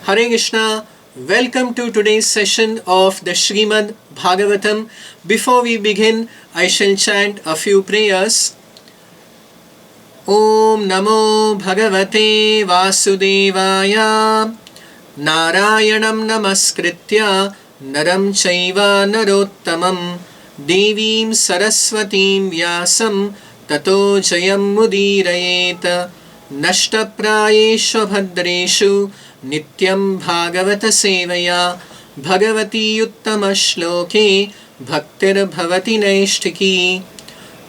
Hare Krishna, welcome to today's session of the Srimad Bhagavatam. Before we begin, I shall chant a few prayers. Om Namo Bhagavate Vasudevaya Narayanam Namaskritya Naram Chaiva Narottamam Devim Saraswatim Vyasam Tato Jayam Mudirayet Nashtaprayeshu Bhadreshu Nityam Bhagavata Sevaya Bhagavati Uttama Shloke Bhaktir Bhavati Naishtiki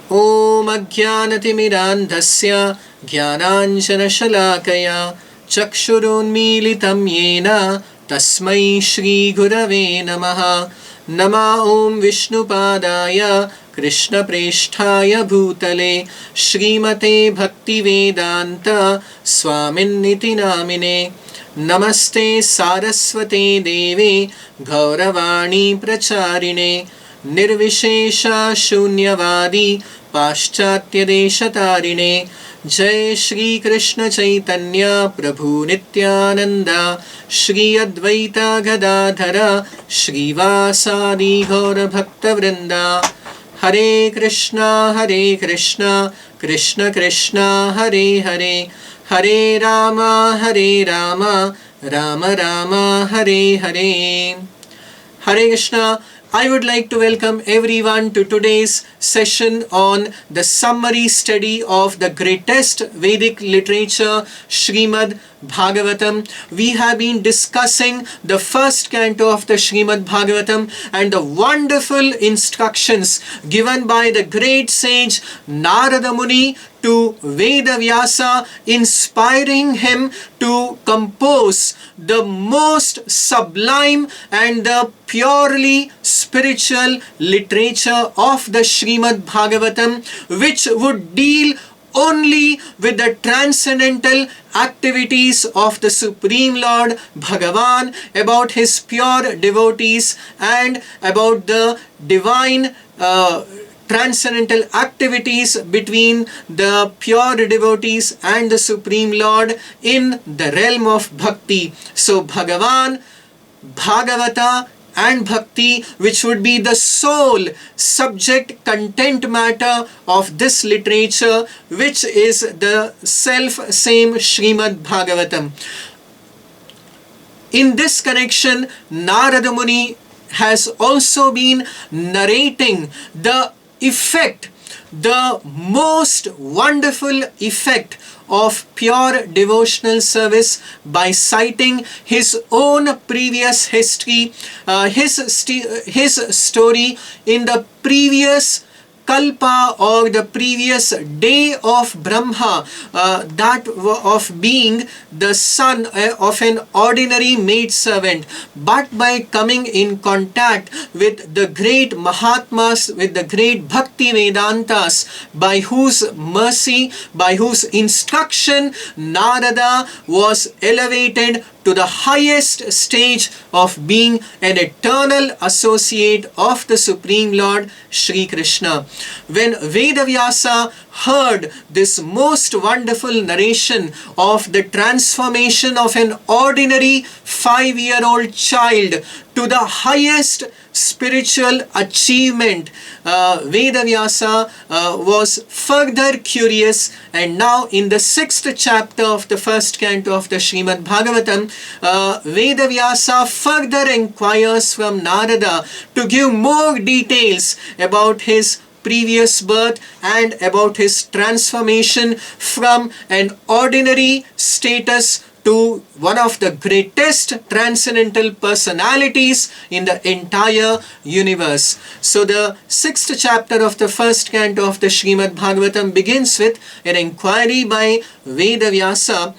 Om Ajnanatimirandhasya Jnananjana Shalakaya Chakshurunmilitam Yena Tasmai Shri Gurave Namaha Nama Om Vishnupadaya Krishna Presthaya Bhutale Srimate Bhakti Vedanta Swaminiti Namine Namaste Saraswate Deve Gauravani Pracharine Nirvishesha Shunyavadi Paschatya Deshatarine Jai Shri Krishna Chaitanya Prabhu Nityananda Shri Advaita Gadadhara Shri Vasadi Gaura Bhakta Vrinda Hare Krishna Krishna Krishna Hare Hare Hare Rama Rama Rama Hare Hare. Hare Krishna. I would like to welcome everyone to today's session on the summary study of the greatest Vedic literature, Srimad Bhagavatam. We have been discussing the first canto of the Srimad Bhagavatam and the wonderful instructions given by the great sage Narada Muni to Veda Vyasa, inspiring him to compose the most sublime and the purely spiritual literature of the Srimad Bhagavatam, which would deal only with the transcendental activities of the Supreme Lord Bhagavan, about his pure devotees and about the divine transcendental activities between the pure devotees and the Supreme Lord in the realm of Bhakti. So Bhagavan, Bhagavata and Bhakti, which would be the sole subject content matter of this literature, which is the self-same Srimad Bhagavatam. In this connection, Narada Muni has also been narrating the effect, the most wonderful effect of pure devotional service by citing his own previous history, his story in the previous Kalpa or the previous day of Brahma, that of being the son of an ordinary maidservant, but by coming in contact with the great Mahatmas, with the great Bhakti Vedantas, by whose mercy, by whose instruction Narada was elevated to the highest stage of being an eternal associate of the Supreme Lord Shri Krishna. When Vedavyasa heard this most wonderful narration of the transformation of an ordinary 5-year-old child to the highest spiritual achievement, Vedavyasa was further curious, and now in the 6th chapter of the first canto of the Srimad Bhagavatam, Vedavyasa further inquires from Narada to give more details about his previous birth and about his transformation from an ordinary status to one of the greatest transcendental personalities in the entire universe. So the 6th chapter of the first canto of the Srimad Bhagavatam begins with an inquiry by Vedavyasa.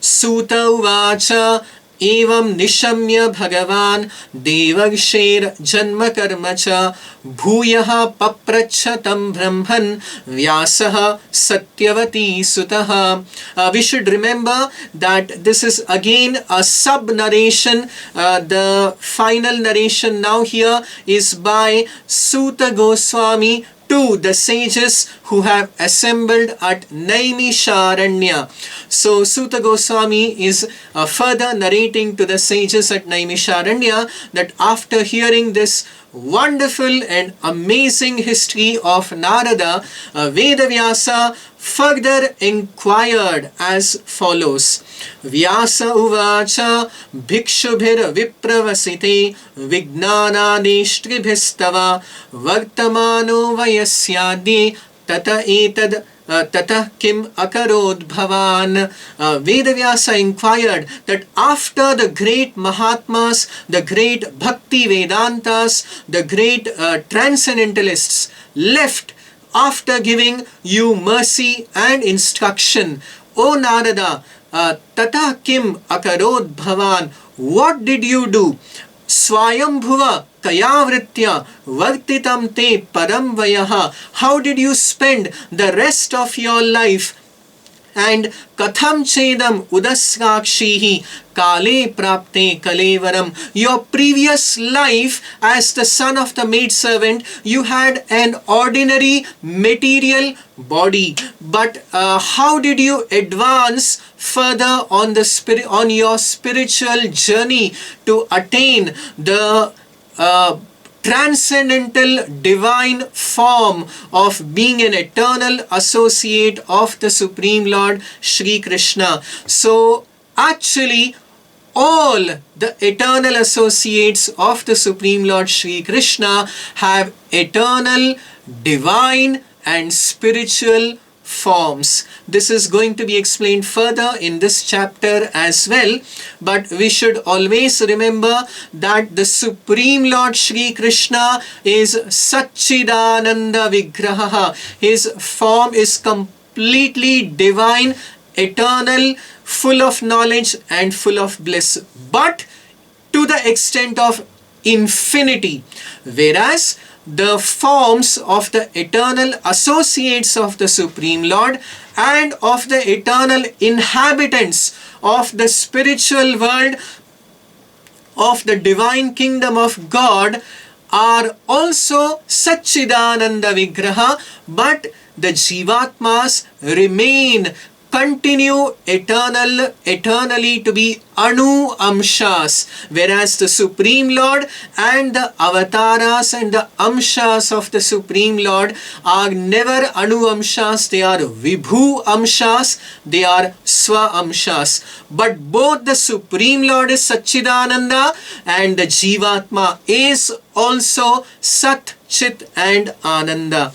Suta uvacha Evam nishamya bhagavan devagshir janma karma cha bhuyaha paprachatam brahman vyasaha satyavati sutaha. We should remember that this is again a sub-narration. The final narration now here is by Suta Goswami to the sages who have assembled at Naimisharanya. So Suta Goswami is further narrating to the sages at Naimisharanya that after hearing this wonderful and amazing history of Narada, Vedavyasa further inquired as follows. Vyasa uvacha bhikshubhir vipravasite vignanadishtribhistava vartamano vayasyadi tata etad Tata kim akarod bhavan. Vedavyasa inquired that after the great Mahatmas, the great Bhakti Vedantas, the great transcendentalists left after giving you mercy and instruction, O Narada, Tata kim akarod bhavan, what did you do? Swayambhuva kayavritya vartitam te param vayaha. How did you spend the rest of your life? And katham chedam udasrakshihi kale prapte kalevaram. Your previous life as the son of the maidservant, you had an ordinary material body. But how did you advance further on the on your spiritual journey to attain the transcendental divine form of being an eternal associate of the Supreme Lord Shri Krishna? So actually all the eternal associates of the Supreme Lord Shri Krishna have eternal, divine and spiritual forms. This is going to be explained further in this chapter as well, but we should always remember that the Supreme Lord Shri Krishna is Satchidananda Vigraha. His form is completely divine, eternal, full of knowledge and full of bliss, but to the extent of infinity, whereas the forms of the eternal associates of the Supreme Lord and of the eternal inhabitants of the spiritual world of the divine kingdom of God are also Satchidananda Vigraha, but the Jivatmas remain, continue eternally to be Anu Amshas, whereas the Supreme Lord and the avatars and the Amshas of the Supreme Lord are never Anu Amshas, they are Vibhu Amshas, they are Swa Amshas. But both the Supreme Lord is Satchidananda and the Jivatma is also Sat, Chit and Ananda.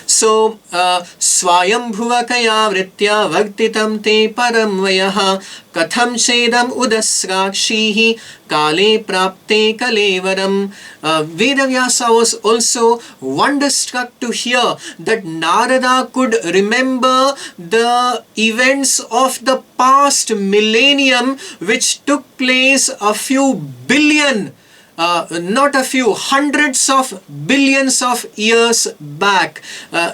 So, Swayambhuva kaya vritya vartitam te param vayaha katham chedam udasrakshihi kale prapte kalevaram. Vedavyasa was also wonderstruck to hear that Narada could remember the events of the past millennium which took place a few billion, not a few, hundreds of billions of years back,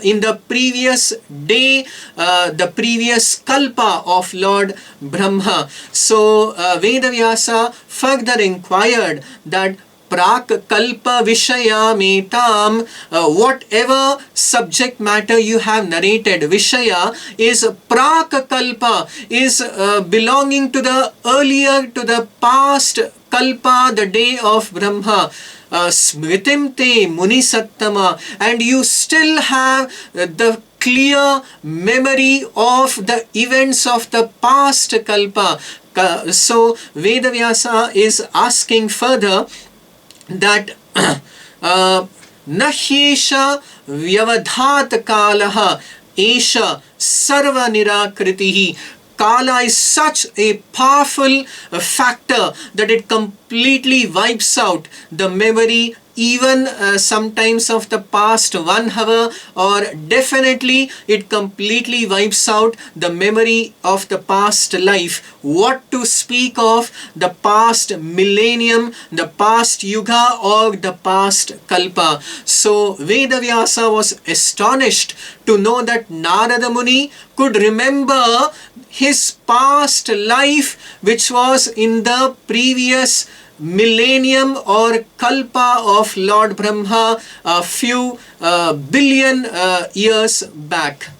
in the previous day, the previous kalpa of Lord Brahma. So Vedavyasa further inquired that Prak Kalpa Vishaya Metam, whatever subject matter you have narrated, Vishaya is Prak Kalpa, is belonging to the earlier, to the past Kalpa, the day of Brahma. Smritim te Muni Sattama, and you still have the clear memory of the events of the past Kalpa. So Vedavyasa is asking further that Nahyesha Vyavadhat Kalaha Esha Sarva Nirakritihi. Kala is such a powerful factor that it completely wipes out the memory, even sometimes of the past 1 hour, or definitely it completely wipes out the memory of the past life. What to speak of the past millennium, the past yuga or the past kalpa. So Vedavyasa was astonished to know that Narada Muni could remember his past life which was in the previous millennium or kalpa of Lord Brahma a few billion years back.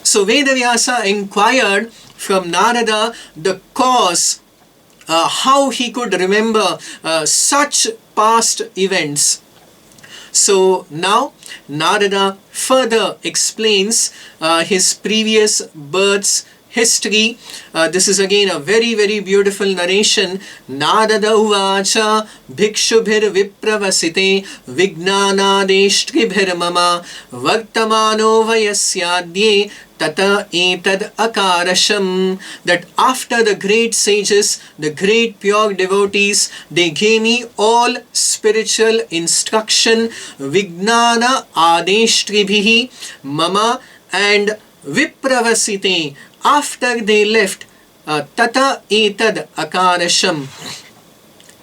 So Vedavyasa inquired from Narada the cause, how he could remember such past events. So now Narada further explains his previous birth's history. This is again a very beautiful narration. Narada uvacha bhikshubhir vipravasite vignanadeshtribhir mama vartamano vayasyadye tata etad akarasham. That after the great sages, the great pure devotees, they gave me all spiritual instruction. Vignana adeshtribhihi mama and vipravasite. After they left, tata etad akarasham,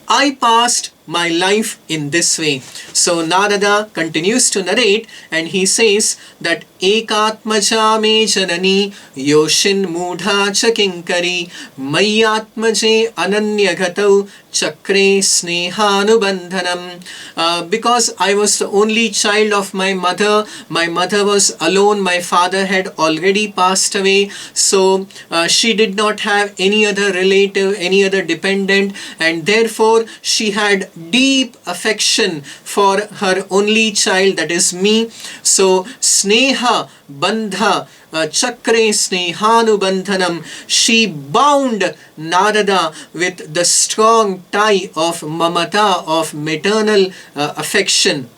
I passed my life in this way. So Narada continues to narrate, and he says that ekatmaja me janani yoshin mudha cha kinkari mayyatmaje ananyagatau chakre snehanubandhanam. Because I was the only child of my mother was alone, my father had already passed away, so she did not have any other relative, any other dependent, and therefore she had deep affection for her only child, that is me. So sneha bandha chakre snehanubandhanam, she bound Narada with the strong tie of mamata, of maternal affection.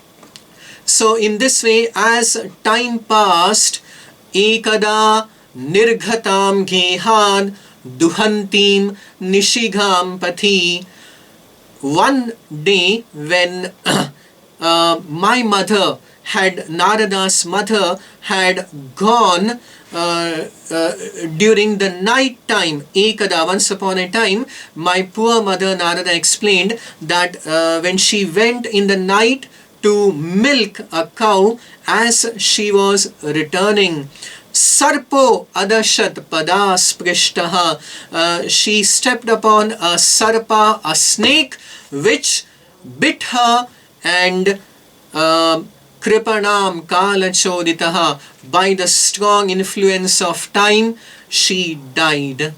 So in this way, as time passed, ekada nirghatam gehan duhantim nishigam pathi. One day when my mother had, Narada's mother had gone during the night time, ekada, once upon a time, my poor mother, Narada explained that when she went in the night to milk a cow, as she was returning, Sarpo adashat padas prishtaha, she stepped upon a sarpa, a snake, which bit her, and kripanam kalachoditaha, by the strong influence of time, she died.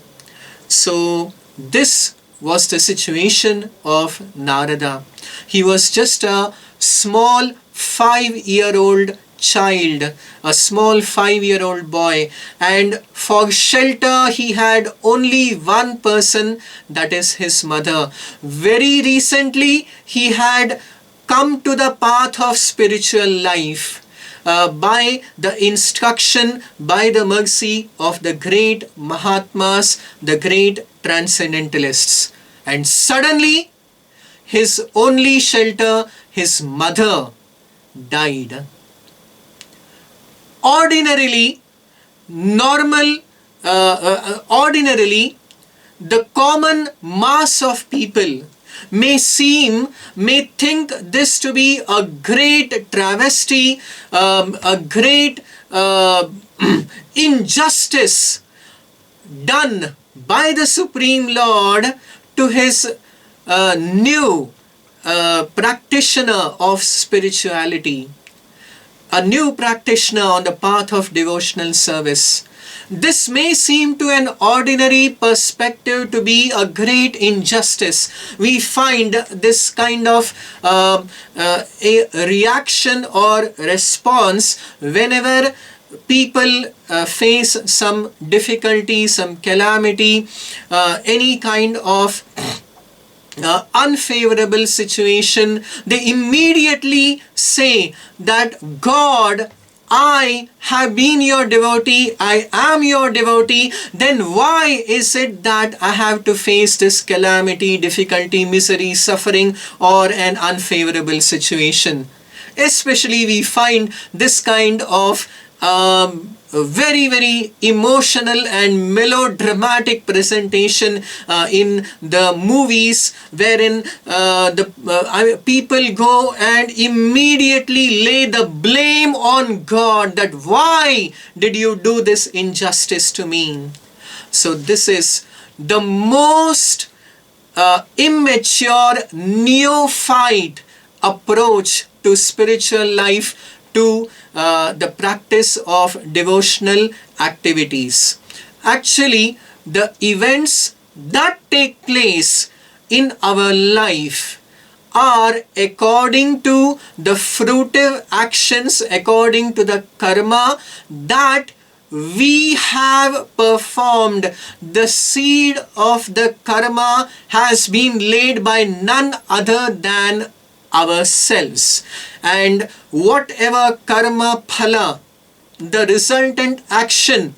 So this was the situation of Narada. He was just a small 5-year-old child, a small 5-year-old boy, and for shelter he had only one person, that is his mother. Very recently he had come to the path of spiritual life by the instruction, by the mercy of the great Mahatmas, the great transcendentalists. And suddenly his only shelter, his mother, died. Ordinarily, ordinarily, the common mass of people may think this to be a great travesty, a great injustice done by the Supreme Lord to his new practitioner of spirituality, a new practitioner on the path of devotional service. This may seem to an ordinary perspective to be a great injustice. We find this kind of a reaction or response whenever people face some difficulty, some calamity, any kind of unfavorable situation. They immediately say that God, I have been your devotee, I am your devotee, then why is it that I have to face this calamity, difficulty, misery, suffering, or an unfavorable situation? Especially we find this kind of very emotional and melodramatic presentation in the movies, wherein people go and immediately lay the blame on God, that why did you do this injustice to me? So this is the most immature neophyte approach to spiritual life, to the practice of devotional activities. Actually, the events that take place in our life are according to the fruitive actions, according to the karma that we have performed. The seed of the karma has been laid by none other than ourselves. And whatever karma phala, the resultant action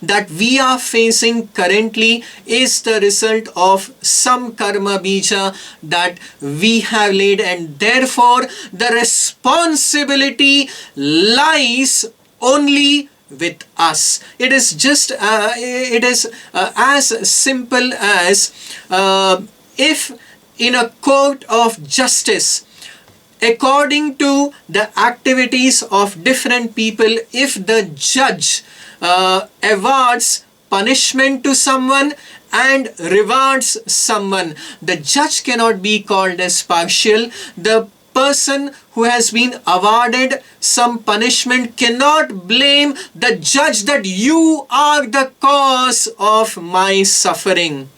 that we are facing currently, is the result of some karma bija that we have laid, and therefore the responsibility lies only with us. It is just as simple as if in a court of justice, according to the activities of different people, if the judge awards punishment to someone and rewards someone, the judge cannot be called as partial. The person who has been awarded some punishment cannot blame the judge that you are the cause of my suffering.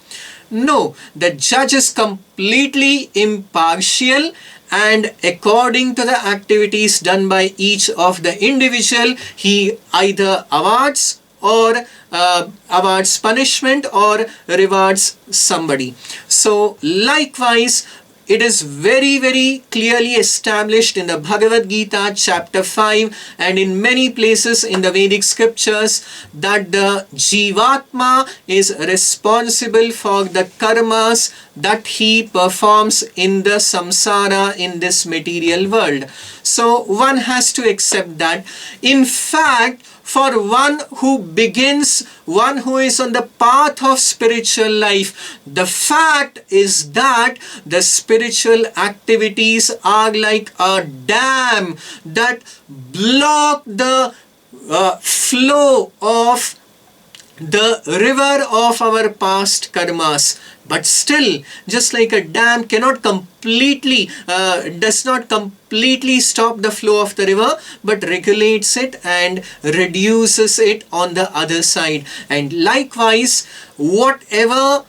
No, the judge is completely impartial, and according to the activities done by each of the individual, he either awards or awards punishment or rewards somebody. So likewise, it is very, very clearly established in the Bhagavad Gita chapter 5 and in many places in the Vedic scriptures that the Jivatma is responsible for the karmas that he performs in the samsara, in this material world. So one has to accept that. In fact, for one who begins, one who is on the path of spiritual life, the fact is that the spiritual activities are like a dam that block the flow of the river of our past karmas. But still, just like a dam cannot completely, does not completely stop the flow of the river, but regulates it and reduces it on the other side. And likewise, whatever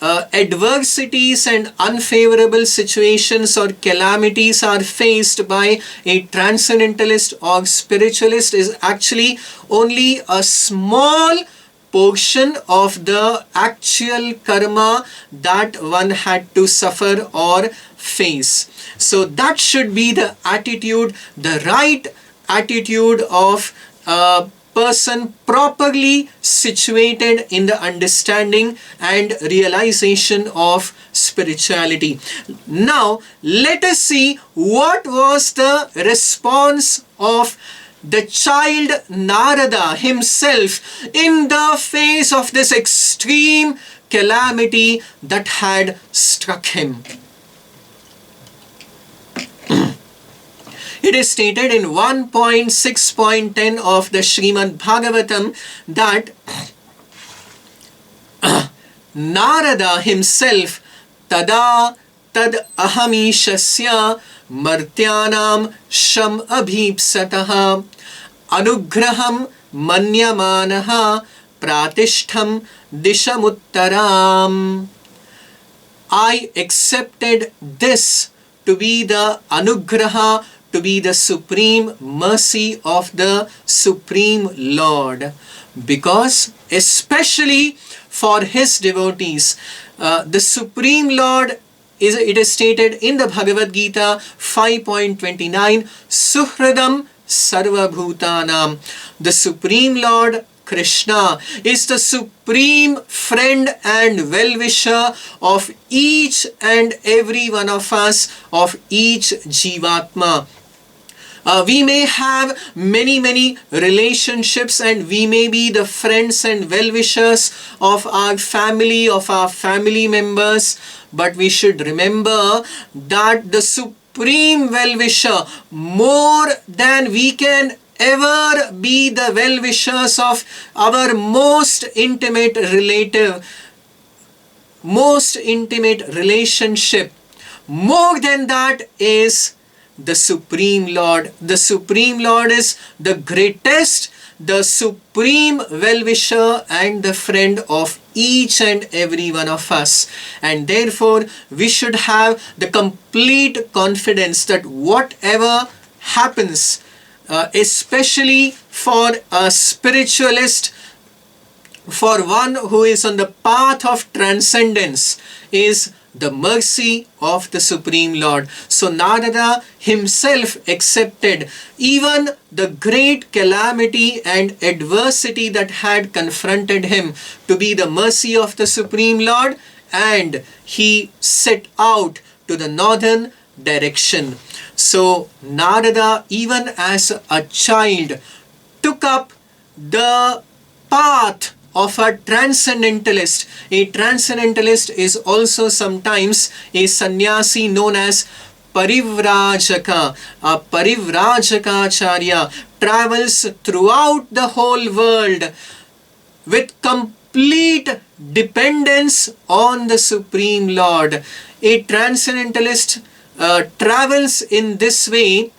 adversities and unfavorable situations or calamities are faced by a transcendentalist or spiritualist is actually only a small portion of the actual karma that one had to suffer or face. So that should be the attitude, the right attitude of a person properly situated in the understanding and realization of spirituality. Now let us see what was the response of the child Narada himself in the face of this extreme calamity that had struck him. It is stated in 1.6.10 of the Srimad Bhagavatam that Narada himself tada tad ahamishasya martyanam sham abhipsataha anugraham manyamanaha pratishtham dishamuttaram. I accepted this to be the anugraha, to be the supreme mercy of the Supreme Lord, because especially for his devotees, the Supreme Lord it is stated in the Bhagavad Gita 5.29, Suhradam Sarvabhutanam. The Supreme Lord Krishna is the supreme friend and well-wisher of each and every one of us, of each Jivatma. We may have many relationships, and we may be the friends and well-wishers of our family, of our family members, but we should remember that the supreme well-wisher, more than we can ever be the well-wishers of our most intimate relative, most intimate relationship. More than that is the Supreme Lord. The Supreme Lord is the greatest, the supreme well-wisher and the friend of each and every one of us. And therefore, we should have the complete confidence that whatever happens, especially for a spiritualist, for one who is on the path of transcendence, is the mercy of the Supreme Lord. So Narada himself accepted even the great calamity and adversity that had confronted him to be the mercy of the Supreme Lord, and he set out to the northern direction. So Narada, even as a child, took up the path of a transcendentalist. A transcendentalist is also sometimes a sannyasi known as Parivrajaka. A Parivrajaka travels throughout the whole world with complete dependence on the Supreme Lord. A transcendentalist travels in this way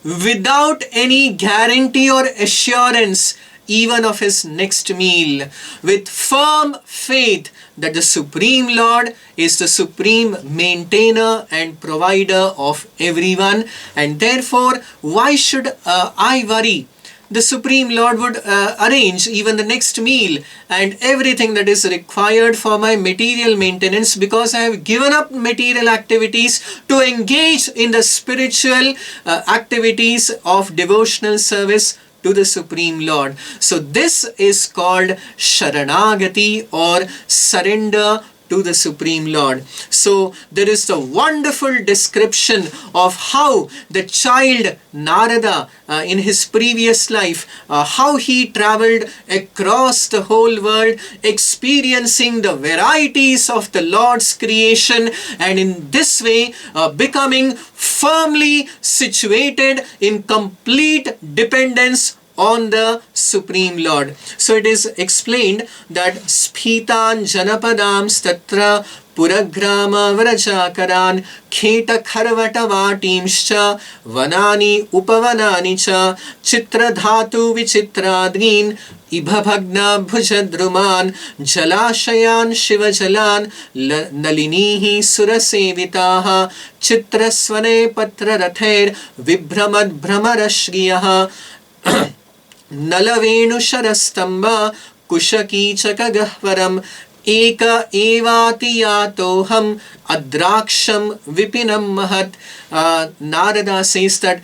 without any guarantee or assurance even of his next meal, with firm faith that the Supreme Lord is the supreme maintainer and provider of everyone, and therefore why should I worry? The Supreme Lord would arrange even the next meal and everything that is required for my material maintenance, because I have given up material activities to engage in the spiritual activities of devotional service to the Supreme Lord. So this is called Sharanagati, or surrender to the Supreme Lord. So there is the wonderful description of how the child Narada in his previous life, how he traveled across the whole world, experiencing the varieties of the Lord's creation, and in this way becoming firmly situated in complete dependence on the Supreme Lord. So it is explained that Sphitan Janapadams Tatra Puragrama Vrajakaran Kheta Kharvata Vatimscha Vanani Upavanani Cha Chitra Dhatu Vichitradrin Ibhabhagna Bhujadruman Jalashayan Shivajalan Nalinihi Surasevitaha Chitrasvane Patrarather Vibramad Brahmarashriyaha Nalavenusharastamba Kushakichakagahvaram Eka evatiyatoham adraksham vipinam mahat. Narada says that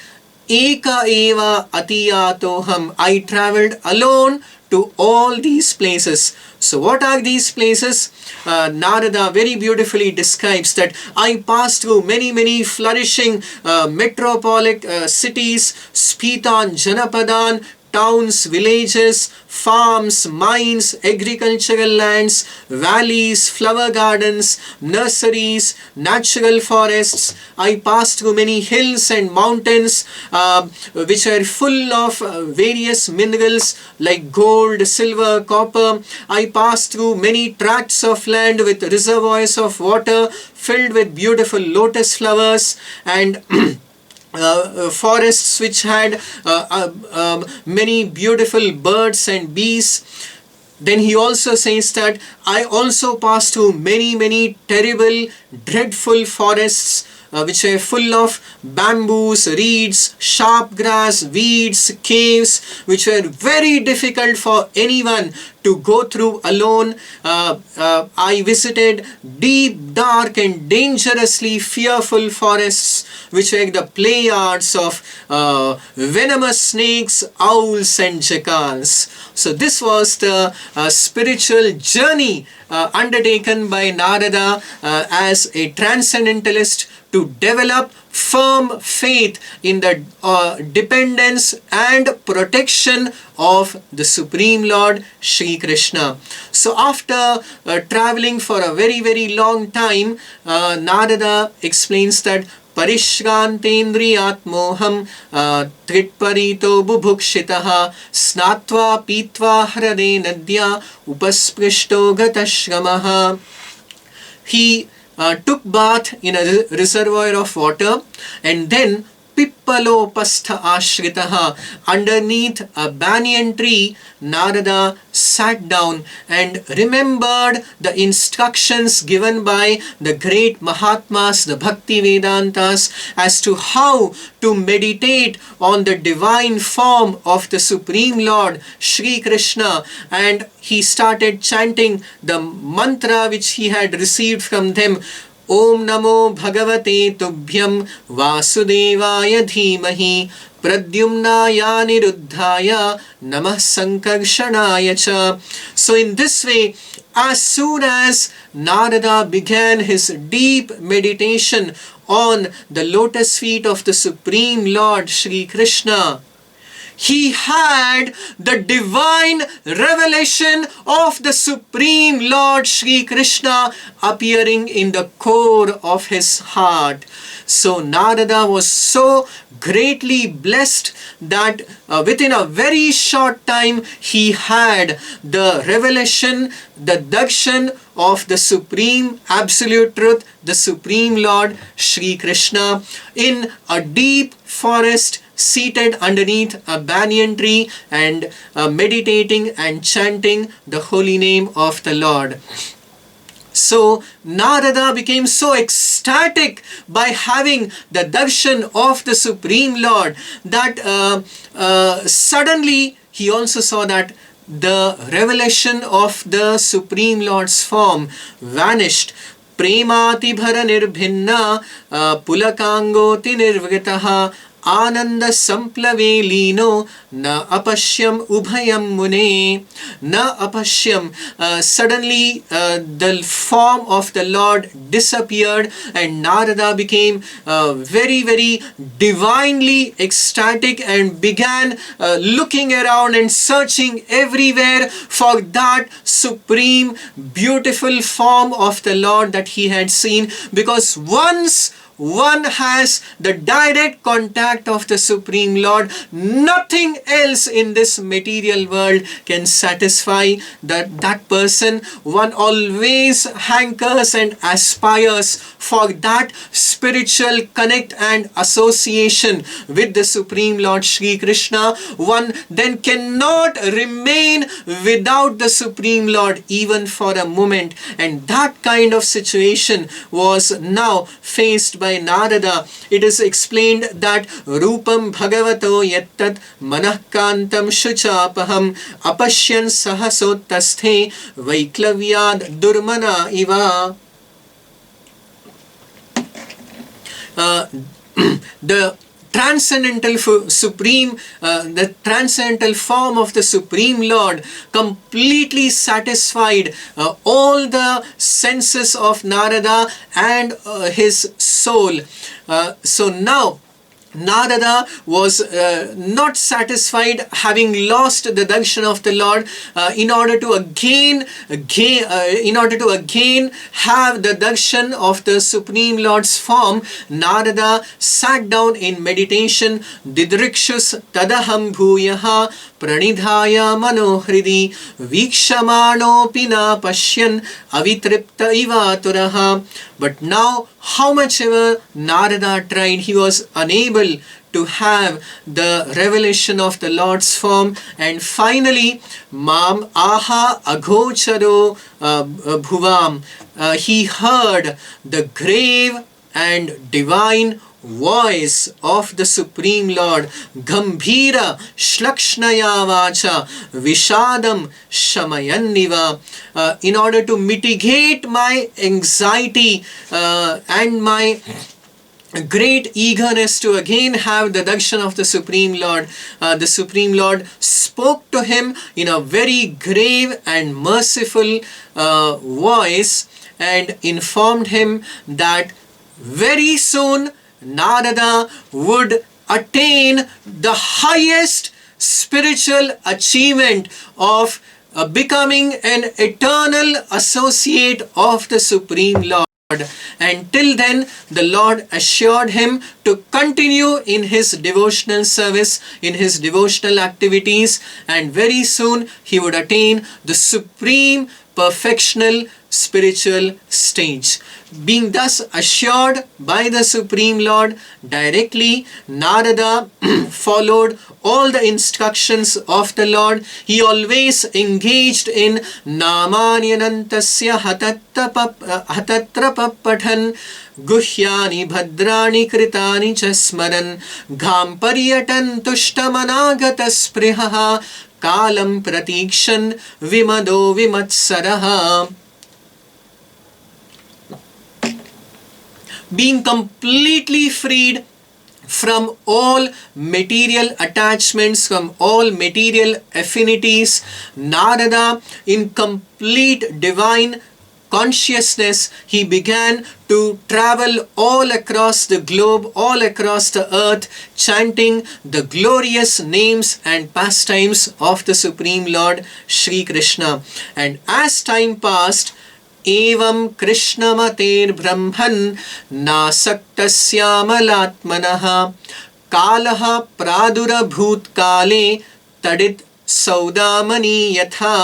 Eka eva atiyatoham, I travelled alone to all these places. So what are these places? Narada very beautifully describes that I passed through many flourishing metropolitan cities, Sphitan, Janapadan, towns, villages, farms, mines, agricultural lands, valleys, flower gardens, nurseries, natural forests. I passed through many hills and mountains which are full of various minerals like gold, silver, copper. I passed through many tracts of land with reservoirs of water filled with beautiful lotus flowers, and forests which had many beautiful birds and bees. Then he also says that I also passed through many terrible, dreadful forests which are full of bamboos, reeds, sharp grass, weeds, caves, which were very difficult for anyone to go through alone. I visited deep, dark and dangerously fearful forests which were the play yards of venomous snakes, owls and jackals. So this was the spiritual journey undertaken by Narada as a transcendentalist to develop firm faith in the dependence and protection of the Supreme Lord Shri Krishna. So after traveling for a very long time, Narada explains that परिश्रान्तेन्द्रियात्मोऽहं त्रिट्परीतो बुभुक्षितः स्नात्वा पीत्वा ह्रदे नद्या उपस्पृष्टो गतश्रमः. He took bath in a reservoir of water, and then Pippalopastha Ashritaha, underneath a banyan tree, Narada sat down and remembered the instructions given by the great Mahatmas, the Bhakti Vedantas, as to how to meditate on the divine form of the Supreme Lord Shri Krishna. And he started chanting the mantra which he had received from them. Om Namo Bhagavate Tubhyam Vasudevaya Dhimahi Pradyumnaya Niruddhaya Namah Sankarshanaya Cha. So in this way, as soon as Narada began his deep meditation on the lotus feet of the Supreme Lord Shri Krishna, he had the divine revelation of the Supreme Lord Shri Krishna appearing in the core of his heart. So Narada was so greatly blessed that within a very short time he had the revelation, the darshan of the Supreme Absolute Truth, the Supreme Lord Shri Krishna, in a deep forest, seated underneath a banyan tree and meditating and chanting the holy name of the Lord. So Narada became so ecstatic by having the darshan of the Supreme Lord that suddenly he also saw that the revelation of the Supreme Lord's form vanished. Premati bhara nirbhinna pulakangoti nirvgataha आनंद संप्लवे लीनो न अपश्यम उभयम मुने न अपश्यम. Suddenly the form of the Lord disappeared and Narada became very divinely ecstatic and began looking around and searching everywhere for that supreme beautiful form of the Lord that he had seen, because once one has the direct contact of the Supreme Lord, nothing else in this material world can satisfy that person. One always hankers and aspires for that spiritual connect and association with the Supreme Lord Shri Krishna. One then cannot remain without the Supreme Lord even for a moment, and that kind of situation was now faced by Narada. It is explained that Rupam Bhagavato Yattat Manahkantam Shuchapaham Apashyan Sahasotasthe Vaiklavyad Durmana Iva. The transcendental supreme, the transcendental form of the Supreme Lord completely satisfied all the senses of Narada and his soul. So now Narada was not satisfied, having lost the darshan of the Lord. In order to again have the darshan of the Supreme Lord's form, Narada sat down in meditation. Didrikshus tadaham bhuyaha pranidhaya manohridi vikshamanopi na pashyan avitripta ivaturaha. But now, how much ever Narada tried, he was unable to have the revelation of the Lord's form. And finally, Mam aha agocharo bhuvam, he heard the grave and divine voice of the Supreme Lord. Gambhira shlakshnaya vacha vishadam shamayanniva. In order to mitigate my anxiety and my great eagerness to again have the darshan of the Supreme Lord, the Supreme Lord spoke to him in a very grave and merciful voice and informed him that very soon Narada would attain the highest spiritual achievement of becoming an eternal associate of the Supreme Lord. And till then, the Lord assured him to continue in his devotional service, in his devotional activities, and very soon he would attain the supreme perfectional spiritual stage. Being thus assured by the Supreme Lord directly, Narada followed all the instructions of the Lord. He always engaged in Namanyanantasya hatatra papathan guhyani bhadrani kritani cha smaran gham paryatan tushtamanagata sprihaha kalam pratikshan vimado vimatsaraha. Being completely freed from all material attachments, from all material affinities, Narada, in complete divine consciousness, he began to travel all across the globe, all across the earth, chanting the glorious names and pastimes of the Supreme Lord Shri Krishna. And as time passed, एवं कृष्णमतेर्ब्रह्मन् नासक्तस्यामलात्मनः कालः प्रादुरभूत्काले तडित् सौदामनी यथा.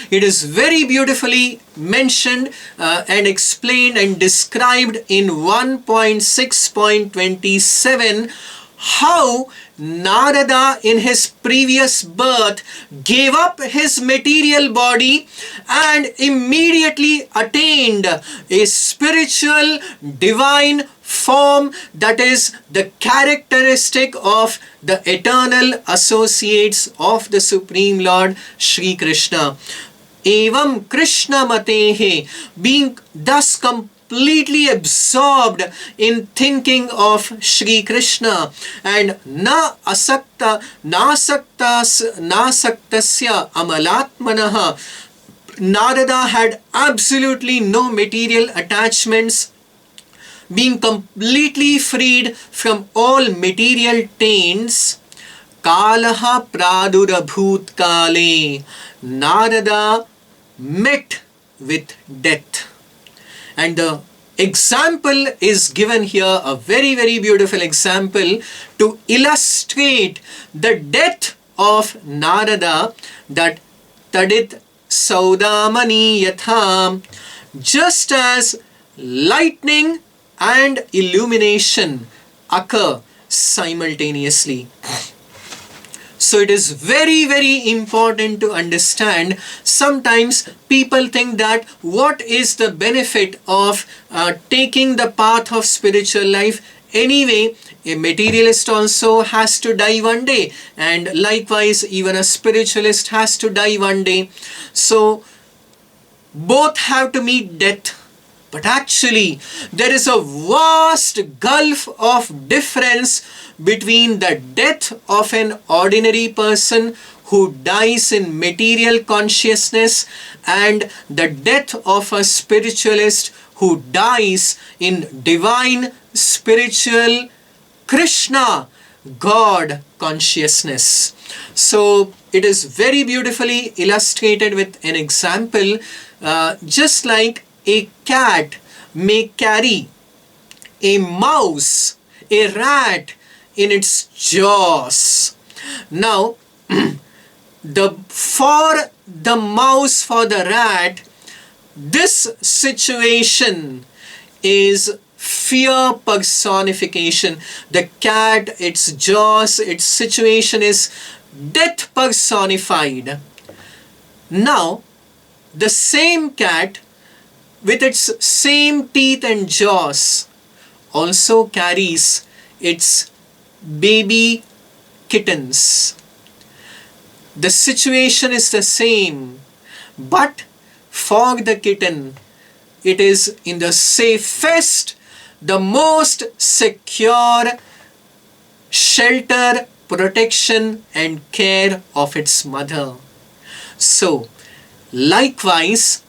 It is very beautifully mentioned and explained and described in 1.6.27 how Narada in his previous birth gave up his material body and immediately attained a spiritual divine form that is the characteristic of the eternal associates of the Supreme Lord Shri Krishna. Evam Krishna Matehe, being thus completely absorbed in thinking of Shri Krishna, and nasaktasya amalatmanaha, Narada had absolutely no material attachments. Being completely freed from all material taints, Kalaha Pradurabhut Kale, Narada met with death. And the example is given here, a very, very beautiful example to illustrate the death of Narada, that Tadit Saudamani Yatha, just as lightning and illumination occur simultaneously. So it is very, very important to understand. Sometimes people think that what is the benefit of taking the path of spiritual life? Anyway, a materialist also has to die one day, and likewise even a spiritualist has to die one day. So both have to meet death. But actually, there is a vast gulf of difference between the death of an ordinary person who dies in material consciousness and the death of a spiritualist who dies in divine, spiritual, Krishna, God consciousness. So it is very beautifully illustrated with an example, just like a cat may carry a mouse, a rat in its jaws. Now, for the mouse, for the rat, this situation is fear personification. The cat, its jaws, its situation is death personified. Now, the same cat with its same teeth and jaws also carries its baby kittens. The situation is the same, but for the kitten, it is in the safest, the most secure shelter, protection and care of its mother. So, likewise,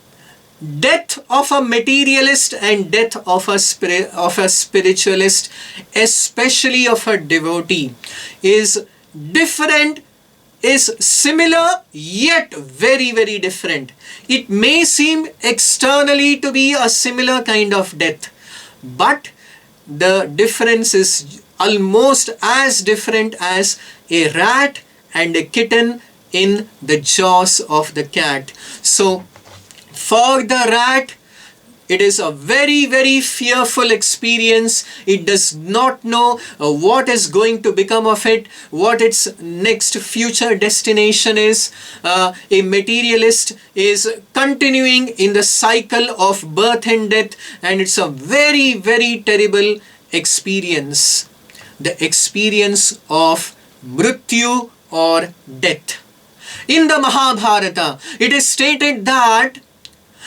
death of a materialist and death of a spiritualist, especially of a devotee, is different is similar yet very, very different. It may seem externally to be a similar kind of death, but the difference is almost as different as a rat and a kitten in the jaws of the cat. So for the rat, it is a very, very fearful experience. It does not know what is going to become of it, what its next future destination is. A materialist is continuing in the cycle of birth and death, and it's a very, very terrible experience. The experience of mrityu or death. In the Mahabharata, it is stated that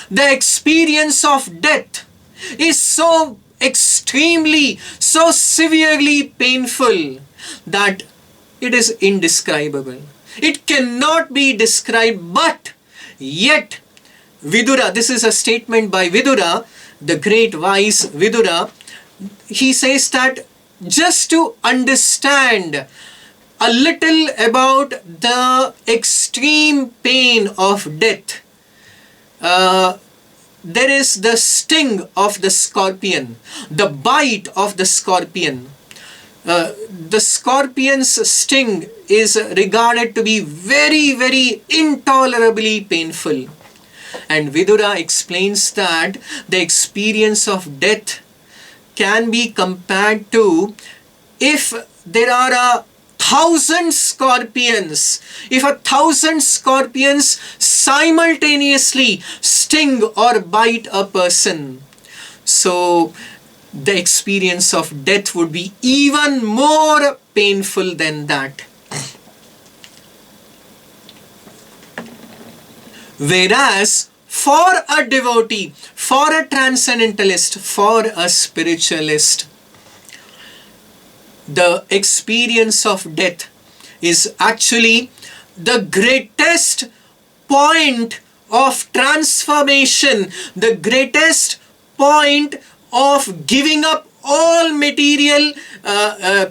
the experience of death is so extremely, so severely painful that it is indescribable. It cannot be described, but yet Vidura, this is a statement by Vidura, the great wise Vidura, he says that just to understand a little about the extreme pain of death, there is the sting of the scorpion, the bite of the scorpion. The scorpion's sting is regarded to be very, very intolerably painful. And Vidura explains that the experience of death can be compared to if there are 1,000 scorpions, if 1,000 scorpions simultaneously sting or bite a person. So the experience of death would be even more painful than that. Whereas for a devotee, for a transcendentalist, for a spiritualist, the experience of death is actually the greatest point of transformation, the greatest point of giving up all material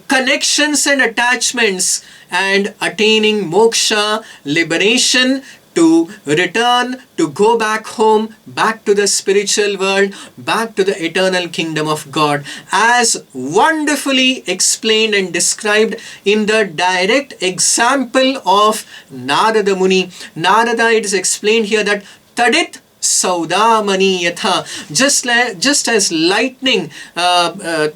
connections and attachments and attaining moksha, liberation, to return, to go back home, back to the spiritual world, back to the eternal kingdom of God, as wonderfully explained and described in the direct example of Narada Muni. Narada, it is explained here that Tadit Saudamani Yatha, just as lightning,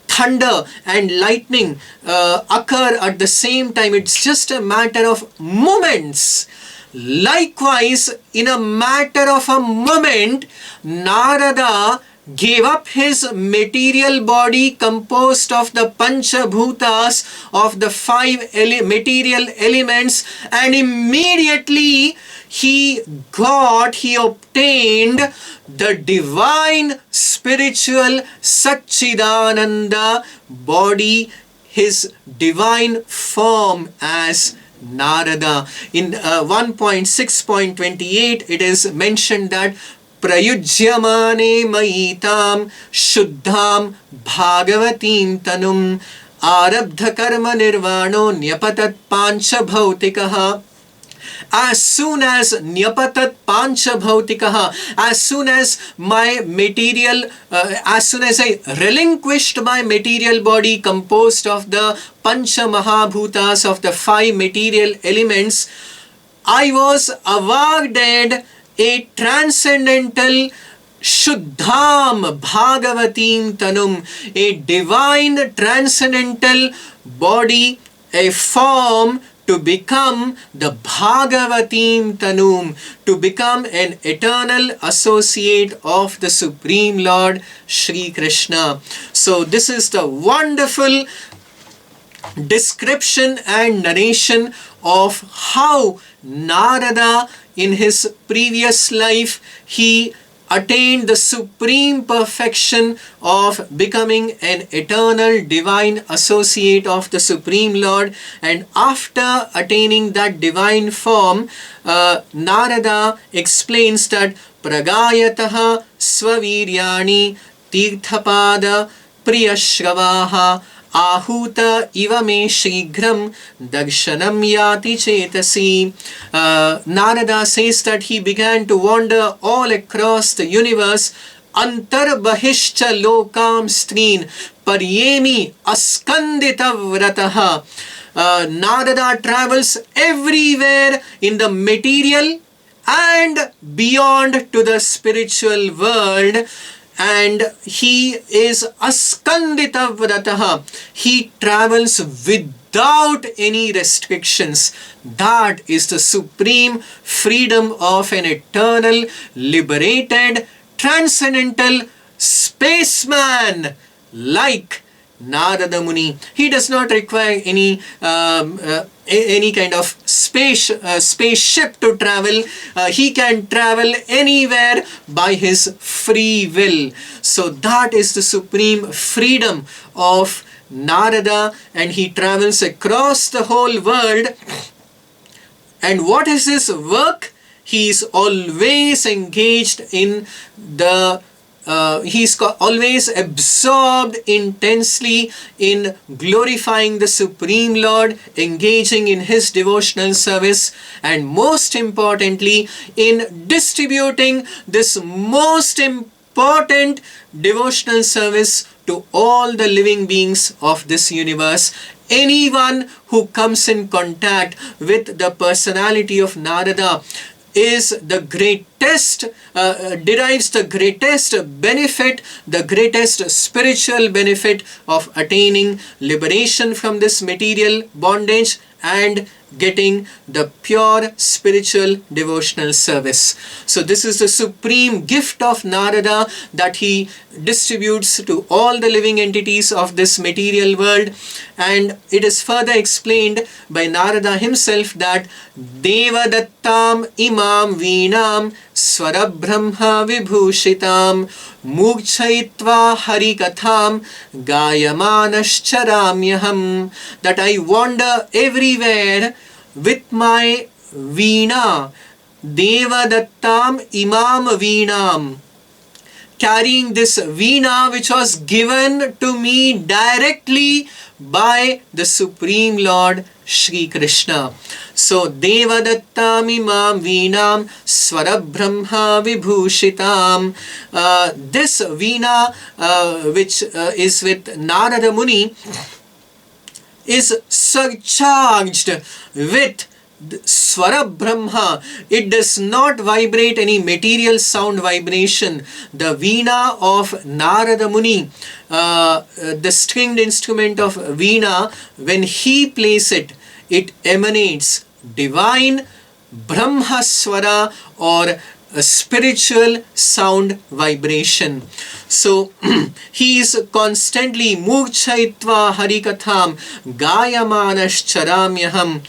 thunder and lightning occur at the same time, it's just a matter of moments. Likewise, in a matter of a moment, Narada gave up his material body composed of the Panchabhutas, of the five material elements, and immediately he obtained the divine spiritual Satchidananda body, his divine form as Narada. In 1.6.28 it is mentioned that Prayujyamane Maitam Shuddham Bhagavatim Tanum Arabdha Karma Nirvano Nyapatat Pancha Bhautikaha. As soon as Nyapatat Pancha Bhautikaha, as soon as my material, as soon as I relinquished my material body composed of the Pancha Mahabhutas, of the five material elements, I was awarded a transcendental Shuddham Bhagavatim Tanum, a divine transcendental body, a form, to become the Bhagavatim Tanum, to become an eternal associate of the Supreme Lord Shri Krishna. So this is the wonderful description and narration of how Narada in his previous life, he attained the supreme perfection of becoming an eternal divine associate of the Supreme Lord, and after attaining that divine form, Narada explains that Pragayataha Swaviryani Tirthapada Priyashravaha Ahuta iva me shigram darshanam yati chetasi. Narada says that he began to wander all across the universe. Antar bahishcha lokam strin paryemi askandita vrataha. Narada travels everywhere in the material and beyond to the spiritual world, and he is askandita vrataha. He travels without any restrictions. That is the supreme freedom of an eternal, liberated, transcendental spaceman like Narada Muni. He does not require any kind of spaceship to travel. He can travel anywhere by his free will. So that is the supreme freedom of Narada, and he travels across the whole world. And what is his work? He is always engaged in the he's always absorbed intensely in glorifying the Supreme Lord, engaging in his devotional service, and most importantly in distributing this most important devotional service to all the living beings of this universe. Anyone who comes in contact with the personality of Narada is the greatest, derives the greatest benefit, the greatest spiritual benefit of attaining liberation from this material bondage and getting the pure spiritual devotional service. So this is the supreme gift of Narada that he distributes to all the living entities of this material world. And it is further explained by Narada himself that Devadattam imam veenam swarabrahma vibhushitam mugchaitva harikatham gayamanascharāmyaham. That I wander everywhere with my veena, Devadattam imam veenam, carrying this veena which was given to me directly by the Supreme Lord Shri Krishna. So Devadattam imam veenam swarabrahma vibhushitam. This veena which is with Narada Muni is surcharged with Swara Brahma. It does not vibrate any material sound vibration. The veena of Narada Muni, the stringed instrument of veena, when he plays it, it emanates divine Brahma Swara or a spiritual sound vibration. So he is constantly Murchaitva Harikatham Gayamanascharāmyaham.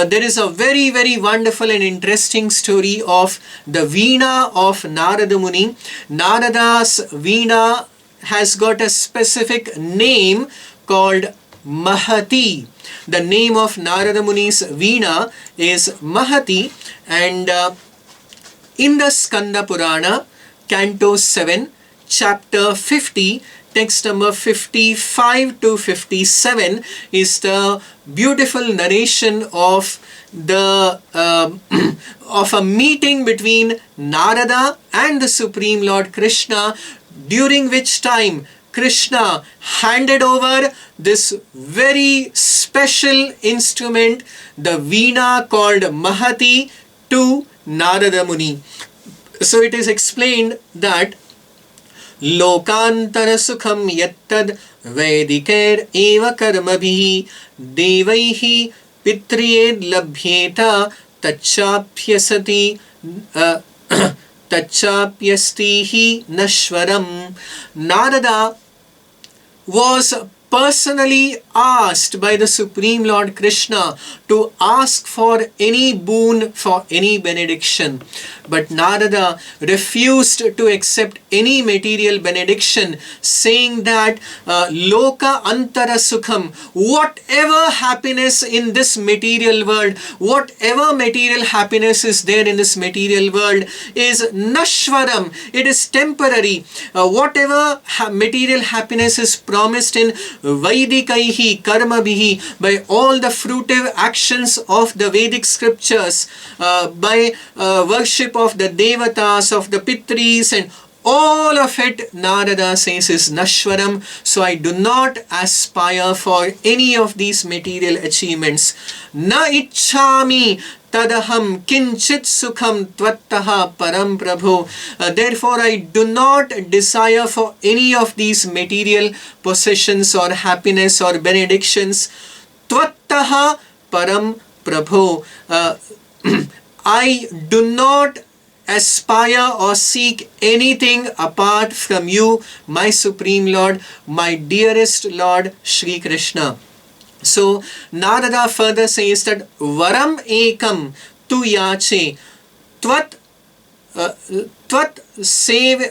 There is a very, very wonderful and interesting story of the veena of Narada Muni. Narada's veena has got a specific name called Mahati. The name of Narada Muni's veena is Mahati, and in the Skanda Purana, Canto 7, Chapter 50, text number 55 to 57 is the beautiful narration of the of a meeting between Narada and the Supreme Lord Krishna, during which time Krishna handed over this very special instrument, the veena called Mahati, to Narada Muni. So it is explained that Lokantara sukham yattad vedikair eva karmabhi devaihi pitriyed labhyeta tachapyasati tachapyastihi nashwaram. Narada was personally asked by the Supreme Lord Krishna to ask for any boon, for any benediction. But Narada refused to accept any material benediction, saying that Loka Antara Sukham, whatever happiness in this material world, whatever material happiness is there in this material world is Nashwaram, it is temporary. Whatever material happiness is promised in Vaidikaihi karmabhihi, by all the fruitive actions of the Vedic scriptures, by worship of the devatas, of the pitris, and all of it, Narada says, is Nashwaram. So I do not aspire for any of these material achievements. Na ichchami tadaham kinchit sukham tvattaha param prabho. Therefore, I do not desire for any of these material possessions or happiness or benedictions. Tvattaha param prabho. I do not aspire or seek anything apart from you, my Supreme Lord, my dearest Lord Shri Krishna. So Narada further says that Varam ekam tu yache tvat sev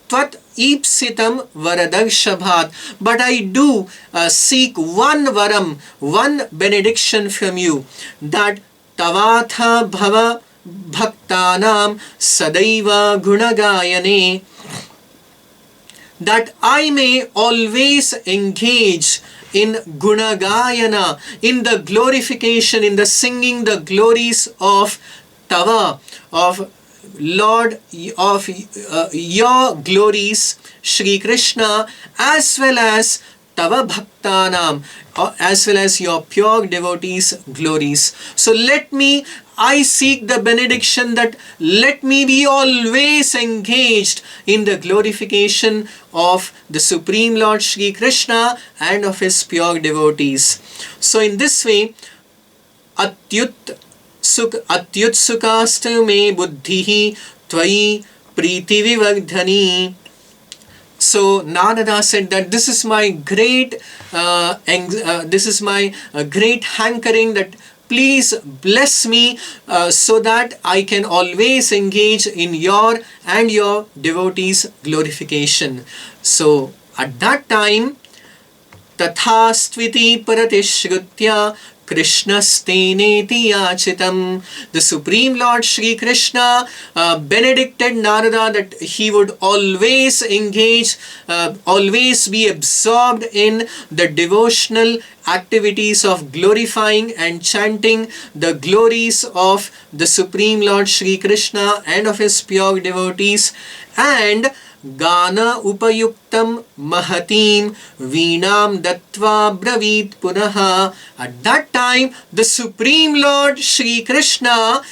tvat ipsitam varadakshabhat. But I do seek one varam, one benediction from you, that tavatha bhava bhaktanam sadaiva gunagayane, that I may always engage in gunagayana, in the glorification, in the singing the glories of Tava, of Lord, of your glories, Shri Krishna, as well as Tava Bhaktanam, as well as your pure devotees' glories. So I seek the benediction that let me be always engaged in the glorification of the Supreme Lord Shri Krishna and of his pure devotees. So in this way, Atyut sukhastu me buddhihi tvai priti vivagdhani. So Narada said that this is my great great hankering, that please bless me so that I can always engage in your and your devotees' glorification. So at that time, tathastviti paratishhrutya Krishnastheneti yachitam. The Supreme Lord Shri Krishna benedicted Narada that he would always engage, always be absorbed in the devotional activities of glorifying and chanting the glories of the Supreme Lord Shri Krishna and of his pure devotees, and Gana upayuktam mahatim veenam dattva bravit punaha. At that time, the Supreme Lord Shri Krishna,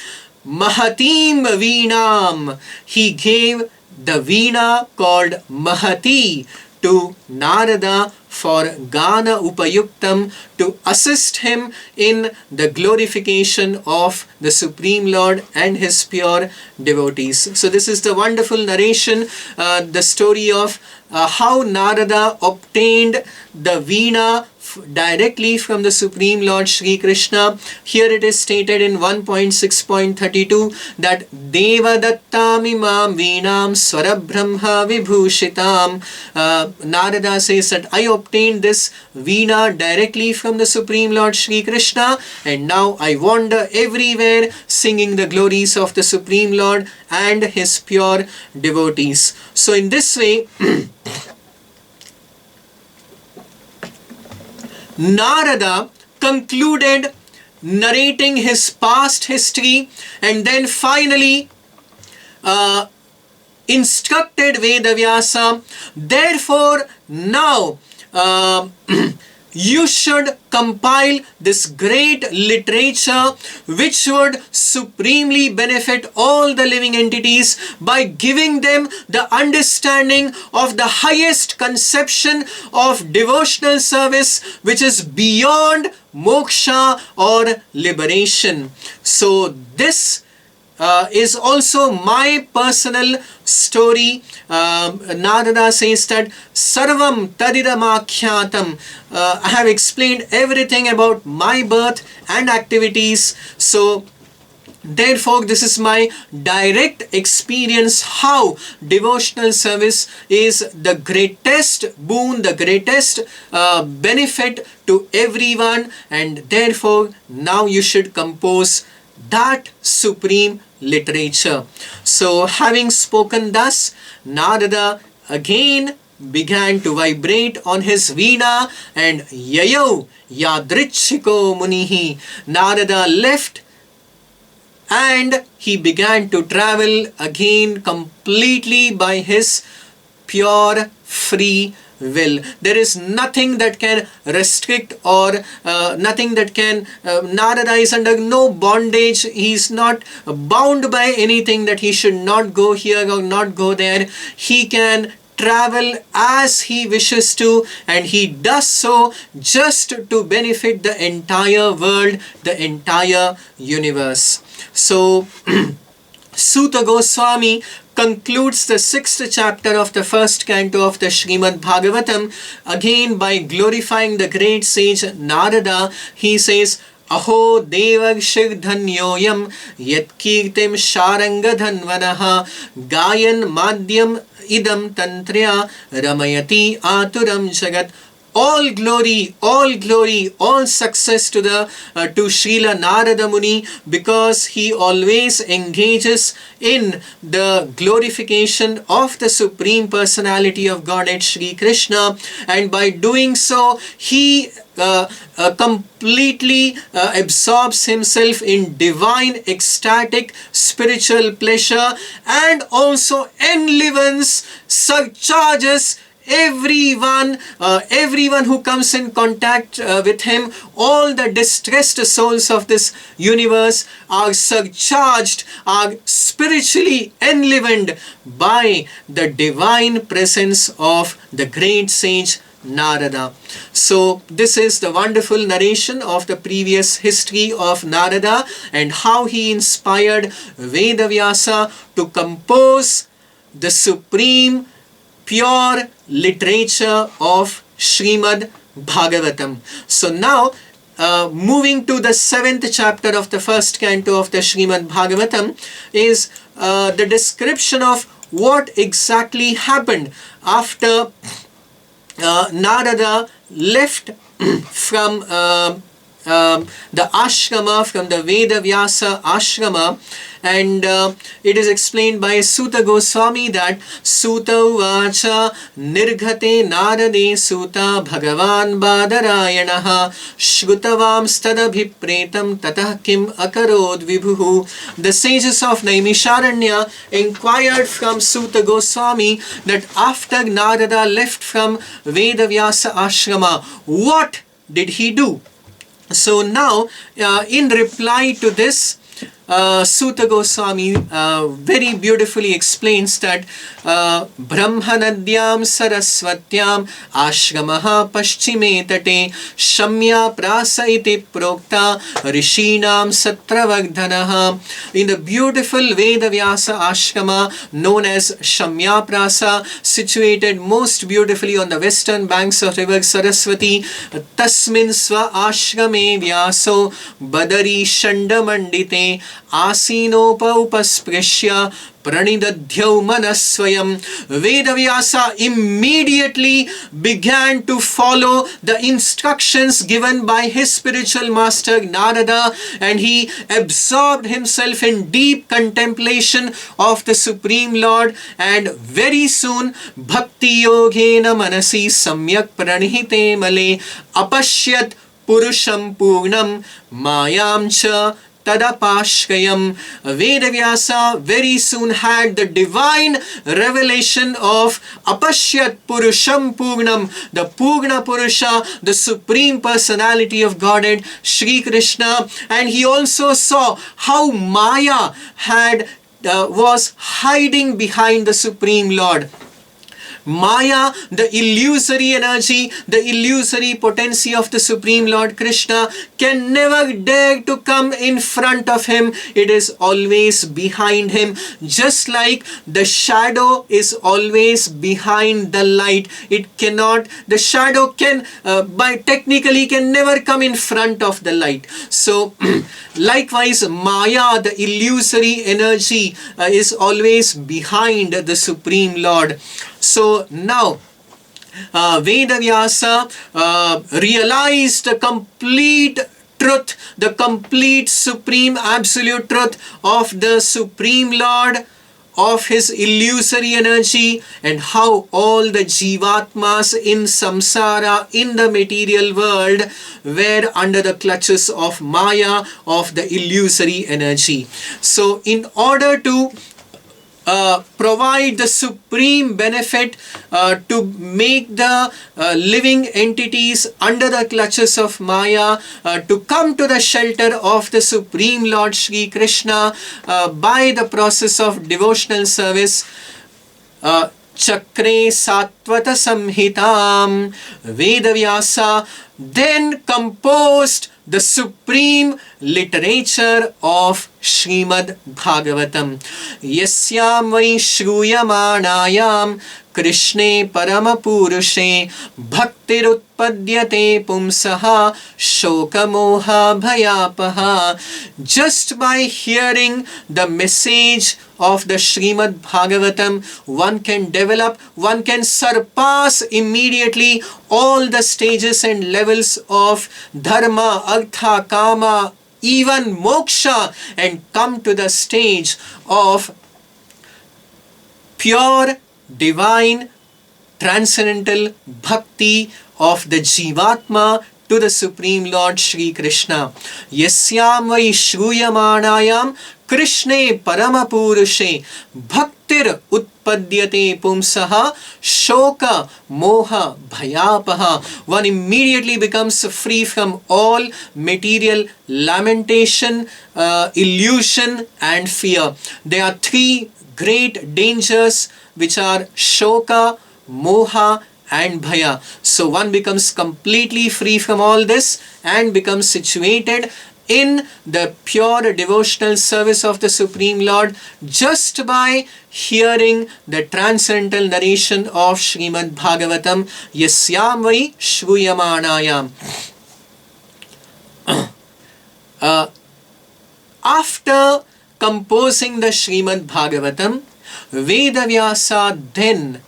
mahatim veenam, he gave the veena called Mahati to Narada for Gana Upayuktam, to assist him in the glorification of the Supreme Lord and his pure devotees. So this is the wonderful narration, the story of how Narada obtained the veena directly from the Supreme Lord Shri Krishna. Here it is stated in 1.6.32 that Deva Dattam Imam Veenam Swarabrahma Vibhushitam. Narada says that I obtained this veena directly from the Supreme Lord Shri Krishna, and now I wander everywhere singing the glories of the Supreme Lord and his pure devotees. So in this way, Narada concluded narrating his past history, and then finally instructed Vedavyasa, therefore now you should compile this great literature which would supremely benefit all the living entities by giving them the understanding of the highest conception of devotional service, which is beyond moksha or liberation. So this is also my personal story. Narada says that Sarvam Tadidamakhyatam. I have explained everything about my birth and activities. So therefore, this is my direct experience how devotional service is the greatest boon, the greatest benefit to everyone, and therefore now you should compose that supreme literature. So having spoken thus, Narada again began to vibrate on his veena, and Yayo Yadrichiko Munihi. Narada left and he began to travel again completely by his pure free will. There is nothing that can restrict or nothing that can Narada is under no bondage. He is not bound by anything that he should not go here or not go there. He can travel as he wishes to, and he does so just to benefit the entire world, the entire universe. So Suta Goswami concludes the 6th chapter of the 1st canto of the Srimad Bhagavatam again by glorifying the great sage Narada. He says, Aho devakshir dhanyoyam yat kirtim sharangadhanvanaha gayan madhyam idam tantrya ramayati aturam jagat. All glory, all success to Srila Narada Muni, because he always engages in the glorification of the Supreme Personality of Godhead Shri Krishna, and by doing so he completely absorbs himself in divine ecstatic spiritual pleasure, and also enlivens, surcharges everyone who comes in contact with him. All the distressed souls of this universe are surcharged, are spiritually enlivened by the divine presence of the great sage Narada. So this is the wonderful narration of the previous history of Narada and how he inspired Vedavyasa to compose the supreme pure literature of Srimad Bhagavatam. So now moving to the 7th chapter of the 1st canto of the Srimad Bhagavatam is the description of what exactly happened after Narada left from the ashrama, from the Vedavyasa ashrama, and it is explained by Suta Goswami that Suta Vacha Nirghate Narade Suta Bhagavan Badarayanaha Shrutavam Stadabhipretam Tatah Kim Akarod Vibhuhu. The sages of Naimisharanya inquired from Suta Goswami that after Narada left from Vedavyasa ashrama, what did he do? So now, in reply to this, Suta Goswami very beautifully explains that Brahmanadyam Saraswatyam Ashramaha Paschime Tate Shamya Prasa iti Prokta Rishinam Satravagdhanaha. In the beautiful Vedavyasa ashrama known as Shamya Prasa, situated most beautifully on the western banks of river Saraswati, Tasmin Sva Ashrame Vyaso Badari Shandamandite Asinopaupasprisya Pranidadhyau Manasvayam. Vedavyasa immediately began to follow the instructions given by his spiritual master Narada, and he absorbed himself in deep contemplation of the Supreme Lord, and very soon Bhakti Yogena Manasi Samyak Pranihite Male Apashyat Purusham Purnam Mayam Cha Tadapashkayam. Vedavyasa very soon had the divine revelation of Apashyat Purusham Purnam, the Purna Purusha, the Supreme Personality of Godhead, Shri Krishna, and he also saw how Maya was hiding behind the Supreme Lord. Maya, the illusory energy, the illusory potency of the Supreme Lord Krishna, can never dare to come in front of him. It is always behind him. Just like the shadow is always behind the light. The shadow technically can never come in front of the light. So, likewise, Maya, the illusory energy, is always behind the Supreme Lord. So now Vedavyasa realized the complete truth, the complete supreme absolute truth of the Supreme Lord of his illusory energy, and how all the jivatmas in samsara, in the material world, were under the clutches of maya, of the illusory energy. So in order to provide the supreme benefit, to make the living entities under the clutches of Maya to come to the shelter of the Supreme Lord Shri Krishna by the process of devotional service. Chakre Satvata Samhitam, Vedavyasa then composed the supreme literature of Srimad Bhagavatam. Yasyam vai shruyamanayam Krishne Paramapurushe Bhaktirutpadyate Pumsaha Shokamoha Bhayapaha. Just by hearing the message of the Srimad Bhagavatam, one can develop, one can surpass immediately all the stages and levels of dharma, artha, kama, even moksha, and come to the stage of pure divine transcendental bhakti of the jivatma to the Supreme Lord Shri Krishna. Yasyam vai shruyamanayam Krishne Paramapurushe Bhaktir Utpadyate Pumsaha Shoka Moha Bhayapaha. One immediately becomes free from all material lamentation, illusion and fear. There are three great dangers which are Shoka, Moha and Bhaya. So one becomes completely free from all this and becomes situated in the pure devotional service of the Supreme Lord just by hearing the transcendental narration of Srimad Bhagavatam. Yasyam vai shruyamanayam. After composing the Srimad Bhagavatam, Vedavyasa then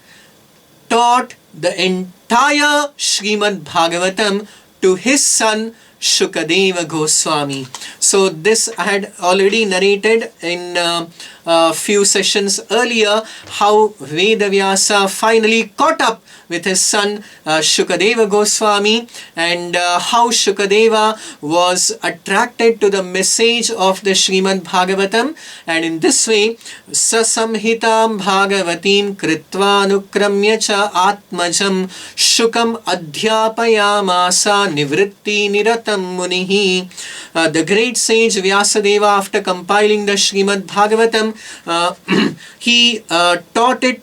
taught the entire Srimad Bhagavatam to his son Shukadeva Goswami. So this I had already narrated in a few sessions earlier, how Vedavyasa finally caught up with his son Shukadeva Goswami, and how Shukadeva was attracted to the message of the Srimad Bhagavatam, and in this way Sasamhitam Bhagavatim Kritva Nukramya Cha Atmajam Shukam Adhyapayamasa Nivritti Niratam Munihi. The great sage Vyasadeva, after compiling the Srimad Bhagavatam, he taught it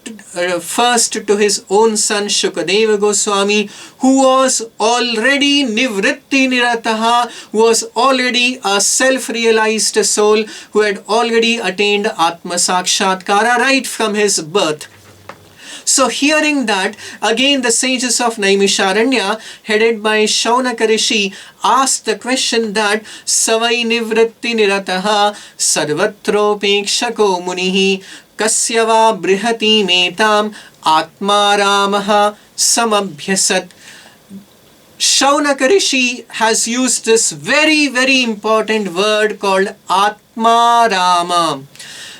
first to his own son Shukadeva Goswami, who was already Nivritti Nirataha, who was already a self-realized soul, who had already attained Atma Sakshatkara right from his birth. So hearing that, again the sages of Naimisharanya, headed by Shaunaka Rishi, asked the question that Savai Nivritti Nirataha Sarvatropekshako Munihi Kasyava Brihati Metam Atma Ramaha Samabhyasat. Shaunaka Rishi has used this very, very important word called Atma Rama.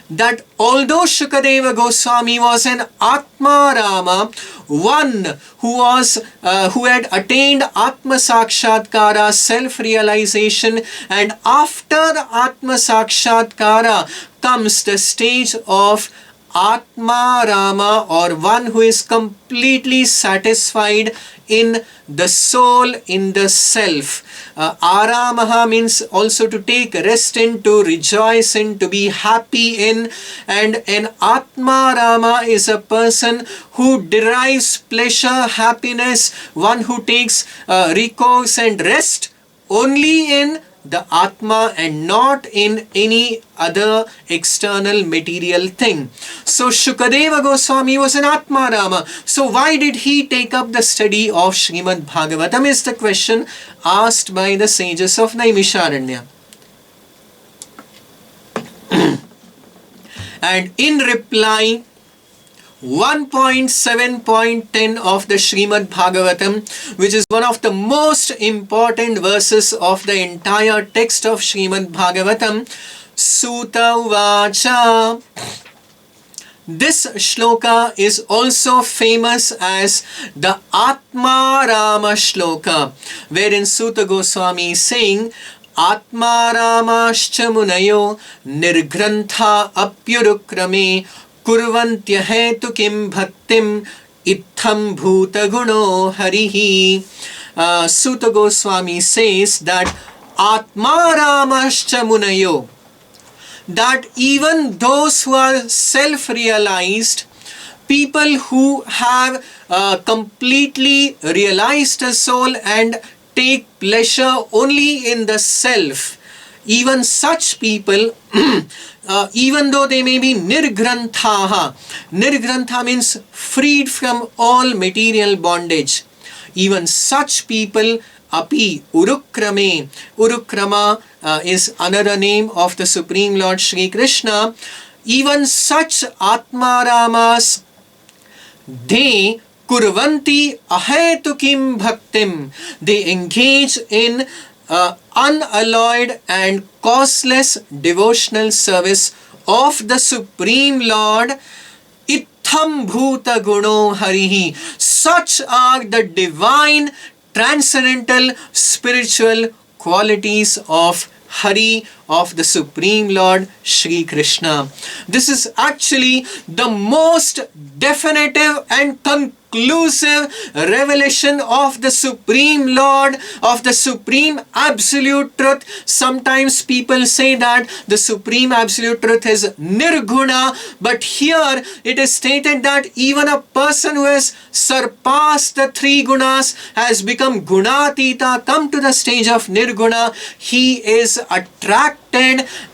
That although Shukadeva Goswami was an Atma Rama, one who had attained Atma Sakshatkara, self-realization, and after Atma Sakshatkara comes the stage of Atma Rama, or one who is completely satisfied in the soul, in the self. Aramaha means also to take rest in, to rejoice in, to be happy in. And an Atma Rama is a person who derives pleasure, happiness, one who takes recourse and rest only in the Atma and not in any other external material thing. So Shukadeva Goswami was an Atma Rama. So why did he take up the study of Srimad Bhagavatam is the question asked by the sages of Naimisharanya. And in reply, 1.7.10 of the Srimad Bhagavatam, which is one of the most important verses of the entire text of Srimad Bhagavatam, Suta Uvacha This shloka is also famous as the Atma Rama shloka, wherein Suta Goswami is saying, Atma Ramascha munayo nirgrantha apyurukrame kurvantya hetu kim bhaktim itham bhuta guno harihi. Suta Goswami says that Atma Ramascha munayo, that even those who are self-realized, people who have completely realized the soul and take pleasure only in the self, even such people, even though they may be nirgranthaha, nirgrantha means freed from all material bondage, even such people, api urukrame, urukrama is another name of the Supreme Lord Shri Krishna, even such Atmaramas, they kurvanti ahetukim bhaktim, they engage in unalloyed and causeless devotional service of the Supreme Lord. Itham bhuta guno harihi, such are the divine, transcendental, spiritual qualities of Hari, of the Supreme Lord Shri Krishna. This is actually the most definitive and conclusive revelation of the Supreme Lord, of the Supreme Absolute Truth. Sometimes people say that the Supreme Absolute Truth is Nirguna, but here it is stated that even a person who has surpassed the three gunas, has become Gunatita, come to the stage of Nirguna, he is attracted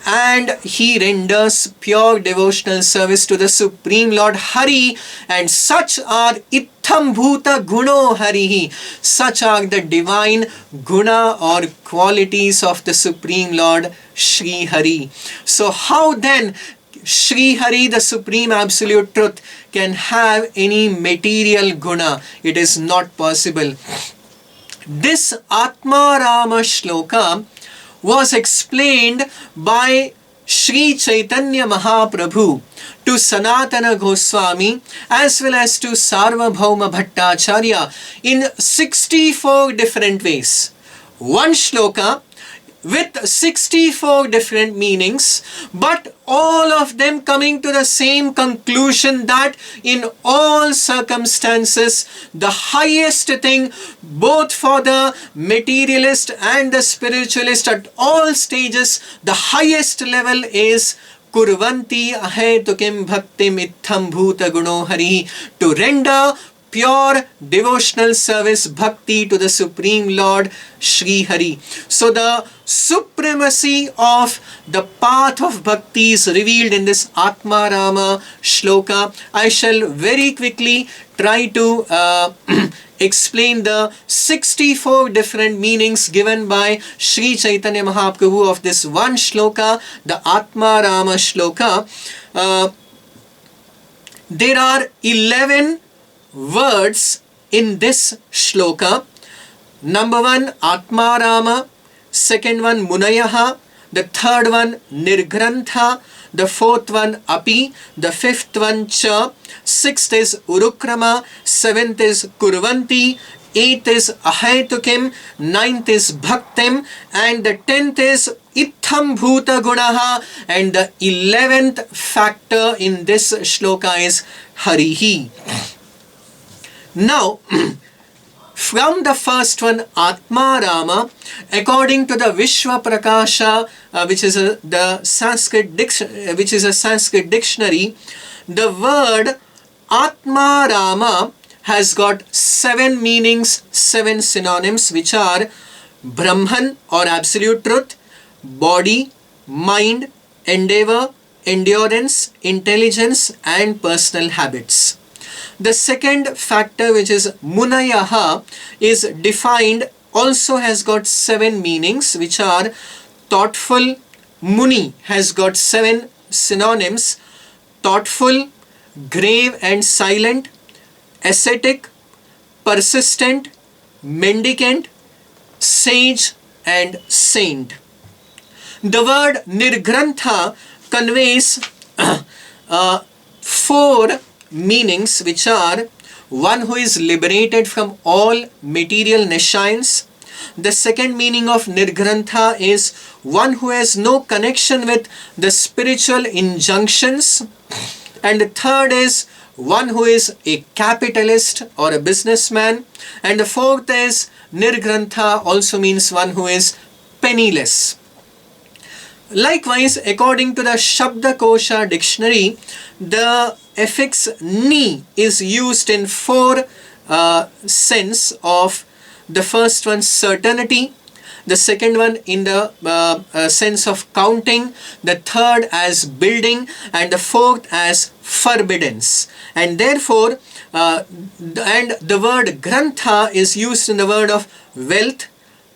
and he renders pure devotional service to the Supreme Lord Hari, and such are Itham Bhuta Guno Harihi, such are the divine guna or qualities of the Supreme Lord Shri Hari. So how then Shri Hari, the Supreme Absolute Truth, can have any material guna? It is not possible. This Atma Rama shloka was explained by Sri Chaitanya Mahaprabhu to Sanatana Goswami as well as to Sarvabhauma Bhattacharya in 64 different ways. One shloka with 64 different meanings, but all of them coming to the same conclusion that in all circumstances, the highest thing both for the materialist and the spiritualist at all stages, the highest level is Kurvanti ahetukim bhaktim itham bhuta guno hari, to render pure devotional service, bhakti to the Supreme Lord Shri Hari. So the supremacy of the path of bhakti is revealed in this Atma Rama shloka. I shall very quickly try to explain the 64 different meanings given by Sri Chaitanya Mahaprabhu of this one shloka, the Atma Rama shloka. There are 11 words in this shloka. Number one, Atma Rama. Second one, Munayaha. The third one, Nirgrantha. The fourth one, Api. The fifth one, Cha. Sixth is Urukrama. Seventh is Kurvanti. Eighth is Ahetukim. Ninth is Bhaktim. And the 10th is Itham Bhuta Gunaha. And the 11th factor in this shloka is Harihi. Now, from the first one, Atma Rama, according to the Vishwa Prakasha, which is a Sanskrit dictionary, the word Atma Rama has got 7 meanings, 7 synonyms, which are Brahman or Absolute Truth, body, mind, endeavor, endurance, intelligence, and personal habits. The second factor, which is Munayaha, is defined, also has got 7 meanings, which are thoughtful. Muni has got 7 synonyms: thoughtful, grave and silent, ascetic, persistent, mendicant, sage, and saint. The word Nirgrantha conveys four meanings, which are: one who is liberated from all material nescience. The second meaning of Nirgrantha is one who has no connection with the spiritual injunctions. And the third is one who is a capitalist or a businessman. And the fourth is Nirgrantha also means one who is penniless. Likewise, according to the Shabdakosha dictionary, the affix ni is used in four sense of: the first one certainty, the second one in the sense of counting, the third as building, and the fourth as forbiddance. And therefore, and the word grantha is used in the word of wealth,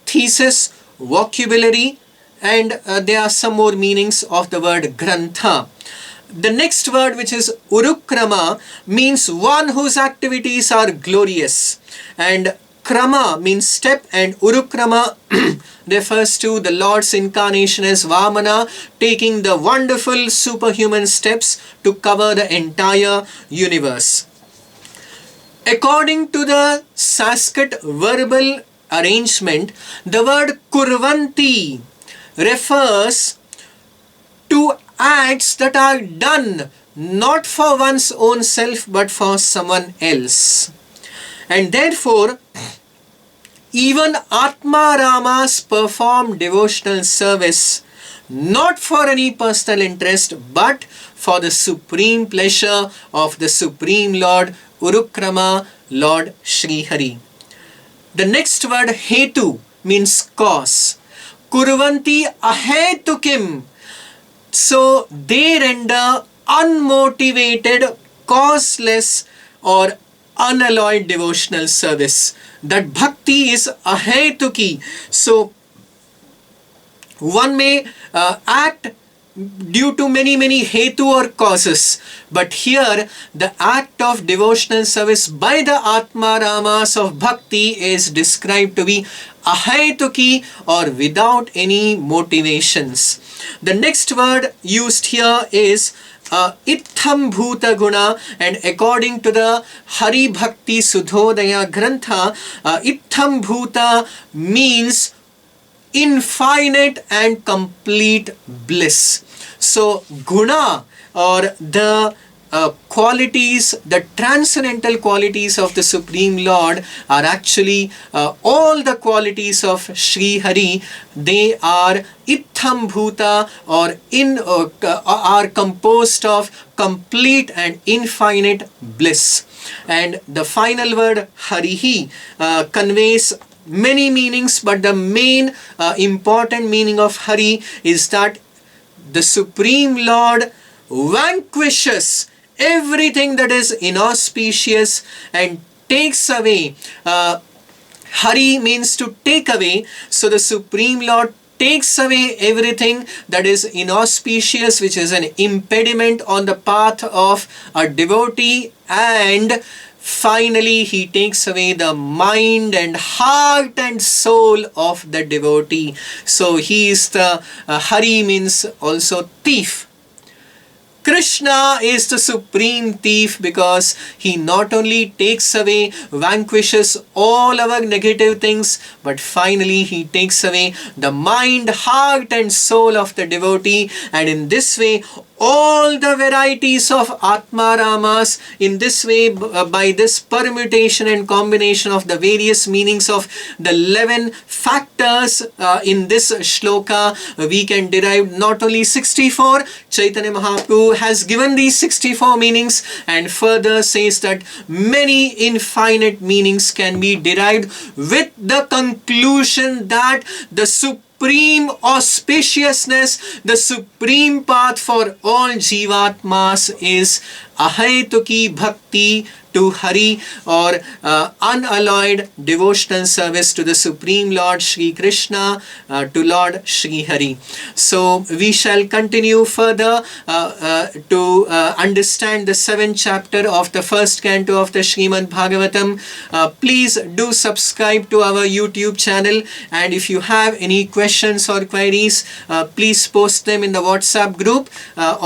thesis, vocabulary, and there are some more meanings of the word grantha. The next word, which is urukrama, means one whose activities are glorious, and krama means step, and urukrama refers to the Lord's incarnation as Vamana, taking the wonderful superhuman steps to cover the entire universe. According to the Sanskrit verbal arrangement, the word kurvanti refers to acts that are done not for one's own self but for someone else. And therefore, even Atma Ramas perform devotional service not for any personal interest but for the supreme pleasure of the Supreme Lord Urukrama, Lord Sri Hari. The next word hetu means cause. Kurvanti ahetukim. So they render unmotivated, causeless or unalloyed devotional service. That bhakti is ahetuki. So one may act due to many hetu or causes, but here the act of devotional service by the Atma Ramas of bhakti is described to be ahetuki or without any motivations. The next word used here is Itham Bhuta Guna, and according to the Hari Bhakti Sudhodaya Grantha, Itham Bhuta means infinite and complete bliss. So guna, or the qualities, the transcendental qualities of the Supreme Lord are actually all the qualities of Sri Hari. They are Itham Bhuta, or are composed of complete and infinite bliss. And the final word Harihi conveys many meanings, but the main important meaning of Hari is that the Supreme Lord vanquishes everything that is inauspicious and takes away. Hari means to take away, so the Supreme Lord takes away everything that is inauspicious, which is an impediment on the path of a devotee, and finally he takes away the mind and heart and soul of the devotee. So he is the Hari means also thief. Krishna is the supreme thief because he not only takes away, vanquishes all our negative things, but finally he takes away the mind, heart and soul of the devotee. And in this way, all the varieties of Atma Ramas, in this way, by this permutation and combination of the various meanings of the 11 factors in this shloka, we can derive not only 64, Chaitanya Mahaprabhu has given these 64 meanings and further says that many infinite meanings can be derived, with the conclusion that the supreme auspiciousness, the supreme path for all Jivatmas is Ahetuki Bhakti to Hari, or unalloyed devotional service to the Supreme Lord Shri Krishna, to Lord Shri Hari. So we shall continue further to understand the 7th chapter of the first canto of the Srimad Bhagavatam. Please do subscribe to our YouTube channel, and if you have any questions or queries, please post them in the WhatsApp group